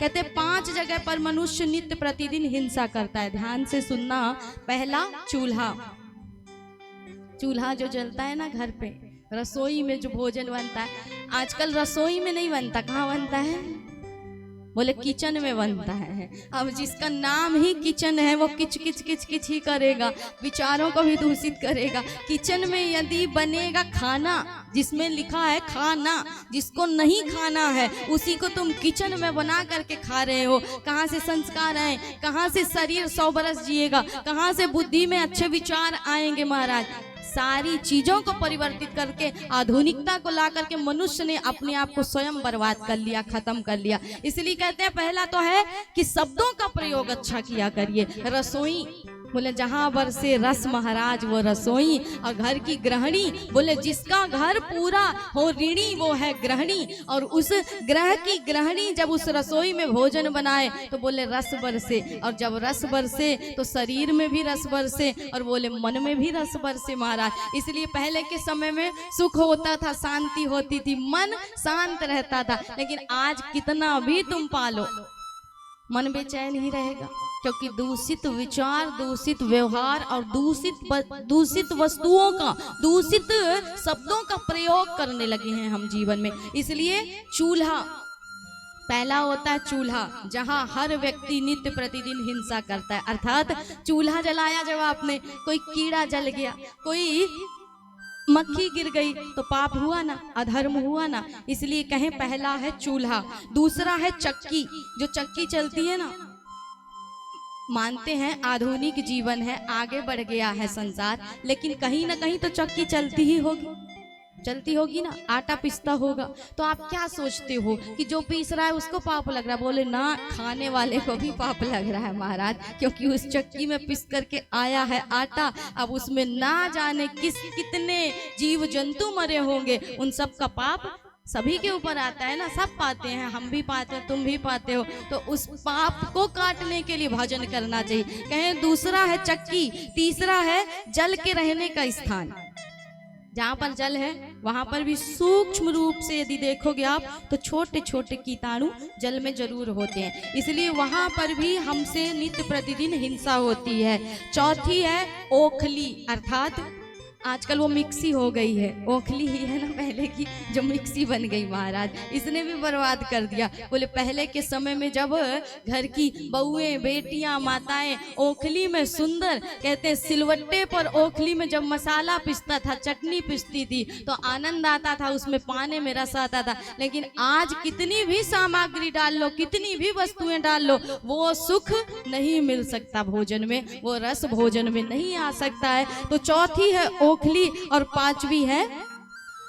कहते 5 जगह पर मनुष्य नित्य प्रतिदिन हिंसा करता है। ध्यान से सुनना। पहला, चूल्हा। चूल्हा जो जलता है ना घर पे, रसोई में जो भोजन बनता है, आजकल रसोई में नहीं बनता, कहाँ बनता है? बोले किचन में बनता है। अब जिसका नाम ही किचन है वो किच किच किच किच ही करेगा, विचारों को भी दूषित करेगा। किचन में यदि बनेगा खाना जिसमें लिखा है खाना, जिसको नहीं खाना है उसी को तुम किचन में बना करके खा रहे हो। कहाँ से संस्कार आए, कहाँ से शरीर 100 बरस जिएगा, कहाँ से बुद्धि में अच्छे विचार आएंगे महाराज। सारी चीजों को परिवर्तित करके आधुनिकता को ला करके मनुष्य ने अपने आप को स्वयं बर्बाद कर लिया, खत्म कर लिया। इसलिए कहते हैं पहला तो है कि शब्दों का प्रयोग अच्छा किया करिए। रसोई, बोले जहां बरसे रस महाराज वो रसोई। और घर की गृहिणी, बोले जिसका घर पूरा हो ऋणी वो है गृहिणी। और उस ग्रह की गृहिणी जब उस रसोई में भोजन बनाए तो बोले रस बरसे। और जब रस बरसे तो शरीर में भी रस बरसे और बोले मन में भी रस बरसे महाराज। इसलिए पहले के समय में सुख होता था, शांति होती थी, मन शांत रहता था। लेकिन आज कितना भी तुम पालो, मन बेचैन ही रहेगा, क्योंकि दूषित विचार, दूषित व्यवहार और दूषित वस्तुओं का, दूषित शब्दों का प्रयोग करने लगे हैं हम जीवन में। इसलिए चूल्हा पहला होता है, चूल्हा जहां हर व्यक्ति नित्य प्रतिदिन हिंसा करता है। अर्थात चूल्हा जलाया जब आपने, कोई कीड़ा जल गया, कोई मक्खी गिर गई तो पाप हुआ ना, अधर्म हुआ ना। इसलिए कहें पहला है चूल्हा। दूसरा है चक्की, जो चक्की चलती है ना। मानते हैं आधुनिक जीवन है, आगे बढ़ गया है संसार, लेकिन कहीं ना कहीं तो चक्की चलती ही होगी, चलती होगी ना। आटा पिसता होगा तो आप क्या सोचते हो कि जो पीस रहा है उसको पाप लग रहा है? बोले ना, खाने वाले को भी पाप लग रहा है महाराज, क्योंकि उस चक्की में पिस करके आया है आटा। अब उसमें ना जाने कितने जीव जंतु मरे होंगे, उन सब का पाप सभी के ऊपर आता है ना। सब पाते हैं, हम भी पाते हैं, तुम भी पाते हो। तो उस पाप को काटने के लिए भजन करना चाहिए। कहें दूसरा है चक्की। तीसरा है जल के रहने का स्थान। जहाँ पर जल है वहां पर भी सूक्ष्म रूप से यदि देखोगे आप तो छोटे छोटे कीटाणु जल में जरूर होते हैं। इसलिए वहां पर भी हमसे नित्य प्रतिदिन हिंसा होती है। चौथी है ओखली, अर्थात आजकल वो मिक्सी हो गई है, ओखली ही है ना पहले की, जो मिक्सी बन गई महाराज, इसने भी बर्बाद कर दिया। बोले पहले के समय में जब घर की बहुएं, बेटियां, माताएं ओखली में सुंदर, कहते हैं सिलवट्टे पर ओखली में जब मसाला पिसता था, चटनी पिसती थी तो आनंद आता था, उसमें पाने में रस आता था। लेकिन आज कितनी भी सामग्री डाल लो, कितनी भी वस्तुएं डाल लो, वो सुख नहीं मिल सकता भोजन में, वो रस भोजन में नहीं आ सकता है। तो चौथी है ओखली और पांचवी है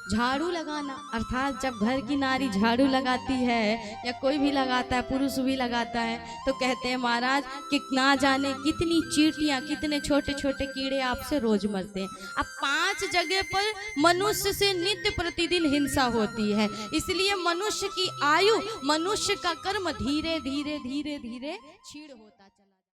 झाड़ू लगाना। अर्थात जब घर की नारी झाड़ू लगाती है या कोई भी लगाता है, पुरुष भी लगाता है, तो कहते हैं महाराज कि ना जाने कितनी चींटियां, कितने छोटे छोटे कीड़े आपसे रोज मरते हैं। अब 5 जगह पर मनुष्य से नित्य प्रतिदिन हिंसा होती है। इसलिए मनुष्य की आयु, मनुष्य का कर्म धीरे धीरे धीरे धीरे क्षीण होता है।